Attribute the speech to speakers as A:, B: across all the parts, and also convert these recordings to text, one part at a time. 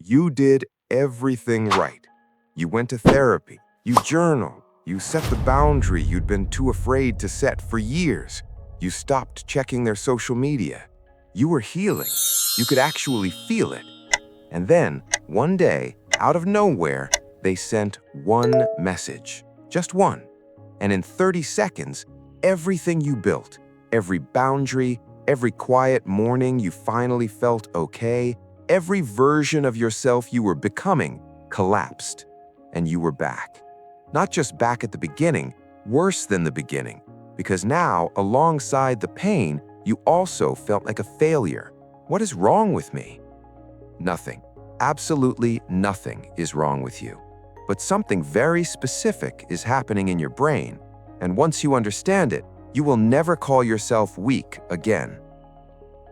A: You did everything right. You went to therapy, you journaled, you set the boundary you'd been too afraid to set for years. You stopped checking their social media. You were healing. You could actually feel it. And then, one day, out of nowhere, they sent one message. Just one. And in 30 seconds, everything you built, every boundary, every quiet morning you finally felt okay, every version of yourself you were becoming collapsed. And you were back. Not just back at the beginning, worse than the beginning. Because now, alongside the pain, you also felt like a failure. What is wrong with me? Nothing. Absolutely nothing is wrong with you. But something very specific is happening in your brain, and once you understand it, you will never call yourself weak again.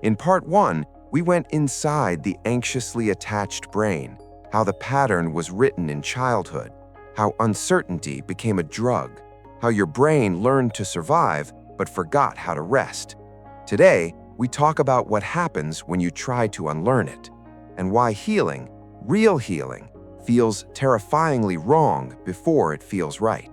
A: In part 1, we went inside the anxiously attached brain, how the pattern was written in childhood, how uncertainty became a drug, how your brain learned to survive but forgot how to rest. Today, we talk about what happens when you try to unlearn it, and why healing, real healing, feels terrifyingly wrong before it feels right.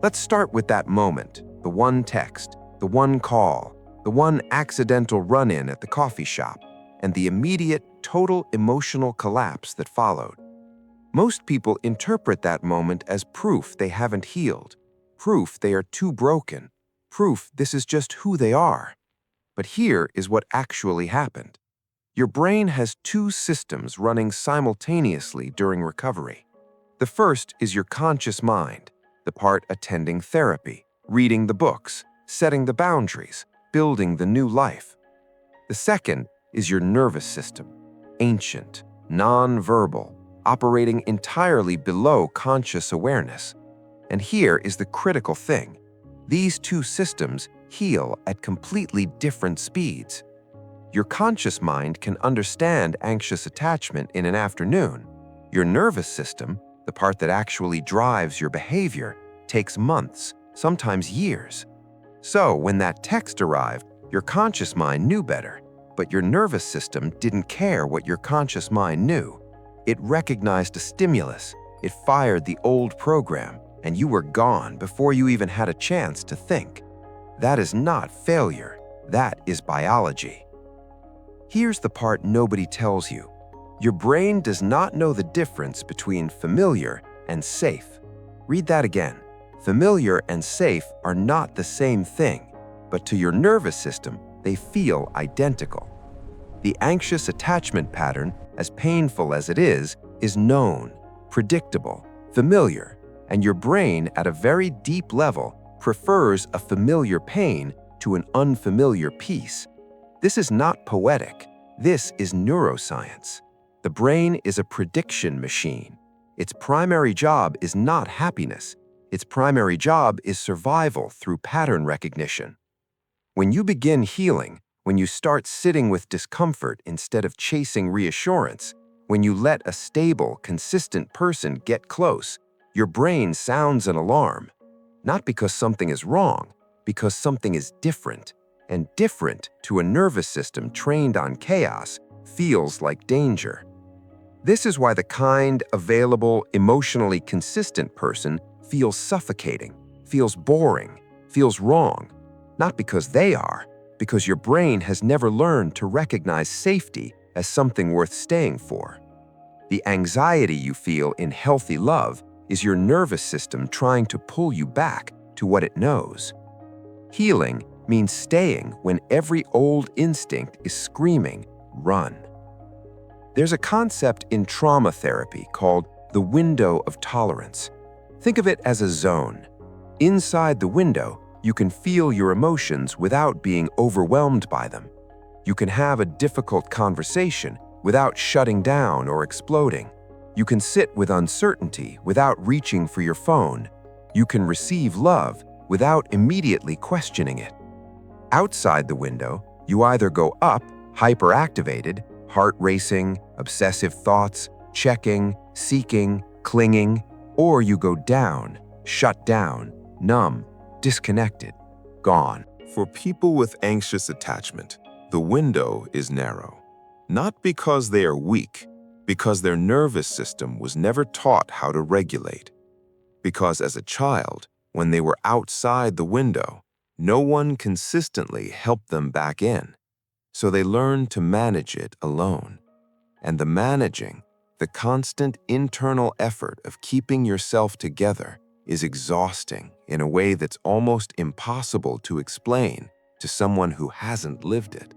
A: Let's start with that moment, the one text, the one call, the one accidental run-in at the coffee shop, and the immediate, total emotional collapse that followed. Most people interpret that moment as proof they haven't healed, proof they are too broken, proof this is just who they are. But here is what actually happened. Your brain has two systems running simultaneously during recovery. The first is your conscious mind, the part attending therapy, reading the books, setting the boundaries, building the new life. The second is your nervous system, ancient, non-verbal, operating entirely below conscious awareness. And here is the critical thing. These two systems heal at completely different speeds. Your conscious mind can understand anxious attachment in an afternoon. Your nervous system, the part that actually drives your behavior, takes months, sometimes years. So when that text arrived, your conscious mind knew better, but your nervous system didn't care what your conscious mind knew. It recognized a stimulus, it fired the old program, and you were gone before you even had a chance to think. That is not failure, that is biology. Here's the part nobody tells you. Your brain does not know the difference between familiar and safe. Read that again. Familiar and safe are not the same thing, but to your nervous system, they feel identical. The anxious attachment pattern, as painful as it is known, predictable, familiar, and your brain at a very deep level prefers a familiar pain to an unfamiliar peace. This is not poetic. This is neuroscience. The brain is a prediction machine. Its primary job is not happiness. Its primary job is survival through pattern recognition. When you begin healing, when you start sitting with discomfort instead of chasing reassurance, when you let a stable, consistent person get close, your brain sounds an alarm. Not because something is wrong, because something is different. And different to a nervous system trained on chaos feels like danger. This is why the kind, available, emotionally consistent person feels suffocating, feels boring, feels wrong. Not because they are, because your brain has never learned to recognize safety as something worth staying for. The anxiety you feel in healthy love is your nervous system trying to pull you back to what it knows. Healing means staying when every old instinct is screaming, run. There's a concept in trauma therapy called the window of tolerance. Think of it as a zone. Inside the window, you can feel your emotions without being overwhelmed by them. You can have a difficult conversation without shutting down or exploding. You can sit with uncertainty without reaching for your phone. You can receive love without immediately questioning it. Outside the window, you either go up, hyperactivated, heart racing, obsessive thoughts, checking, seeking, clinging, or you go down, shut down, numb, disconnected, gone.
B: For people with anxious attachment, the window is narrow. Not because they are weak,
A: Because their nervous system was never taught how to regulate. Because as a child, when they were outside the window, no one consistently helped them back in. So they learned to manage it alone. And the managing, the constant internal effort of keeping yourself together, is exhausting in a way that's almost impossible to explain to someone who hasn't lived it.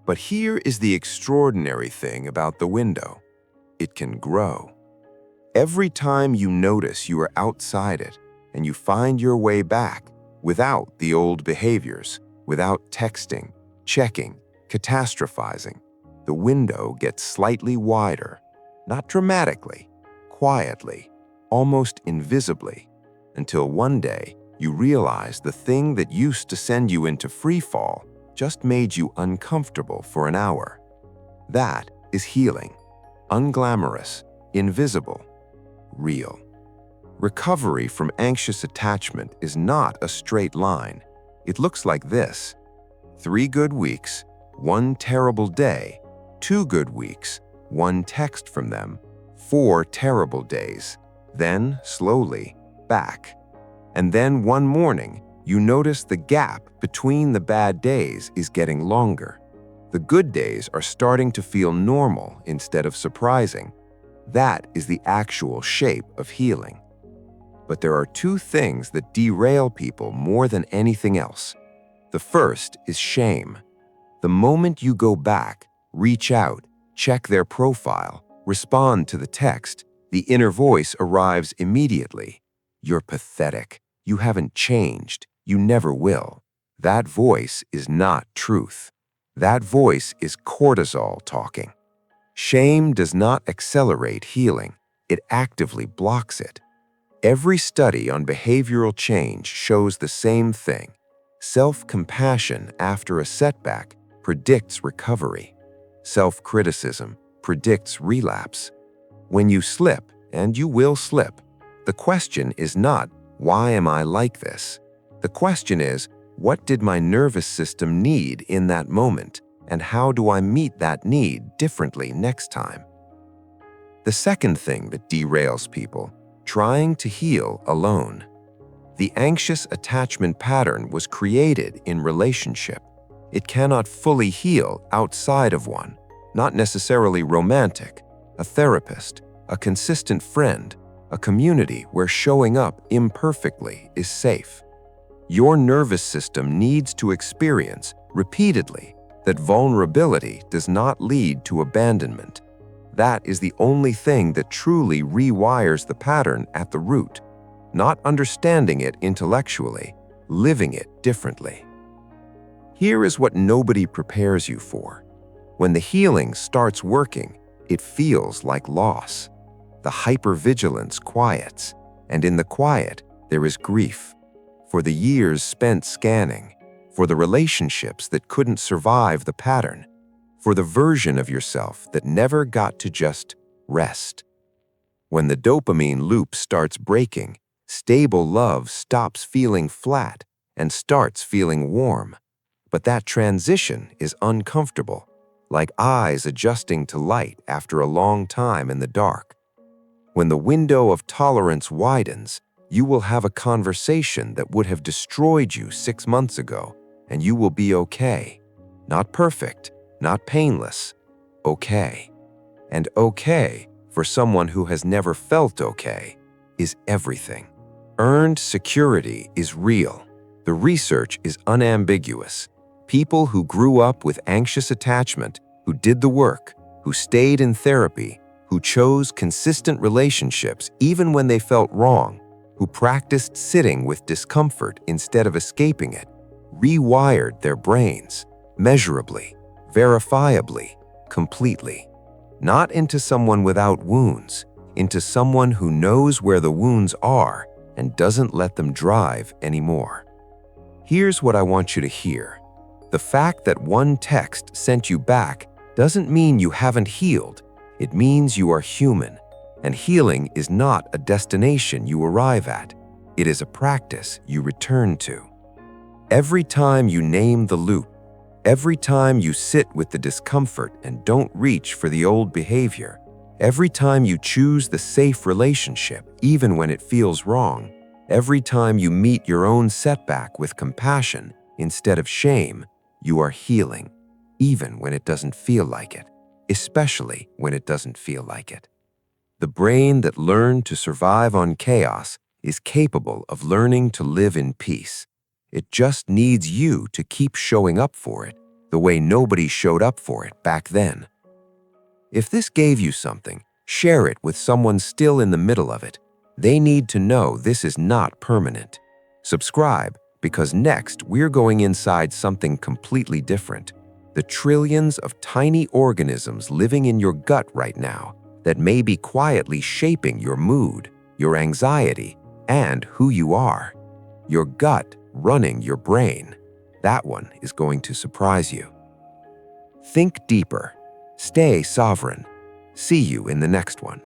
A: But here is the extraordinary thing about the window. It can grow. Every time you notice you are outside it and you find your way back without the old behaviors, without texting, checking, catastrophizing, the window gets slightly wider, not dramatically, quietly, almost invisibly, until one day you realize the thing that used to send you into free fall just made you uncomfortable for an hour. That is healing. Unglamorous, invisible, real. Recovery from anxious attachment is not a straight line. It looks like this: 3 good weeks, 1 terrible day, 2 good weeks, 1 text from them, 4 terrible days, then slowly back. And then one morning, you notice the gap between the bad days is getting longer. The good days are starting to feel normal instead of surprising. That is the actual shape of healing. But there are 2 things that derail people more than anything else. The first is shame. The moment you go back, reach out, check their profile, respond to the text, the inner voice arrives immediately. You're pathetic. You haven't changed. You never will. That voice is not truth. That voice is cortisol talking. Shame does not accelerate healing. It actively blocks it. Every study on behavioral change shows the same thing. Self-compassion after a setback predicts recovery. Self-criticism predicts relapse. When you slip, and you will slip, the question is not, why am I like this? The question is, what did my nervous system need in that moment, and how do I meet that need differently next time? The second thing that derails people: trying to heal alone. The anxious attachment pattern was created in relationship. It cannot fully heal outside of one, not necessarily romantic, a therapist, a consistent friend, a community where showing up imperfectly is safe. Your nervous system needs to experience repeatedly that vulnerability does not lead to abandonment. That is the only thing that truly rewires the pattern at the root, not understanding it intellectually, living it differently. Here is what nobody prepares you for. When the healing starts working, it feels like loss. The hypervigilance quiets, and in the quiet, there is grief. For the years spent scanning, for the relationships that couldn't survive the pattern, for the version of yourself that never got to just rest. When the dopamine loop starts breaking, stable love stops feeling flat and starts feeling warm. But that transition is uncomfortable, like eyes adjusting to light after a long time in the dark. When the window of tolerance widens, you will have a conversation that would have destroyed you 6 months ago, and you will be okay. Not perfect, not painless, okay. And okay, for someone who has never felt okay, is everything. Earned security is real. The research is unambiguous. People who grew up with anxious attachment, who did the work, who stayed in therapy, who chose consistent relationships even when they felt wrong, who practiced sitting with discomfort instead of escaping it, rewired their brains, measurably, verifiably, completely. Not into someone without wounds, into someone who knows where the wounds are and doesn't let them drive anymore. Here's what I want you to hear. The fact that one text sent you back doesn't mean you haven't healed. It means you are human, and healing is not a destination you arrive at. It is a practice you return to. Every time you name the loop, Every time you sit with the discomfort and don't reach for the old behavior, every time you choose the safe relationship even when it feels wrong, every time you meet your own setback with compassion instead of shame, you are healing, even when it doesn't feel like it, especially when it doesn't feel like it. The brain that learned to survive on chaos is capable of learning to live in peace. It just needs you to keep showing up for it the way nobody showed up for it back then. If this gave you something, share it with someone still in the middle of it. They need to know this is not permanent. Subscribe, because next we're going inside something completely different. The trillions of tiny organisms living in your gut right now that may be quietly shaping your mood, your anxiety, and who you are. Your gut running your brain. That one is going to surprise you. Think deeper. Stay sovereign. See you in the next one.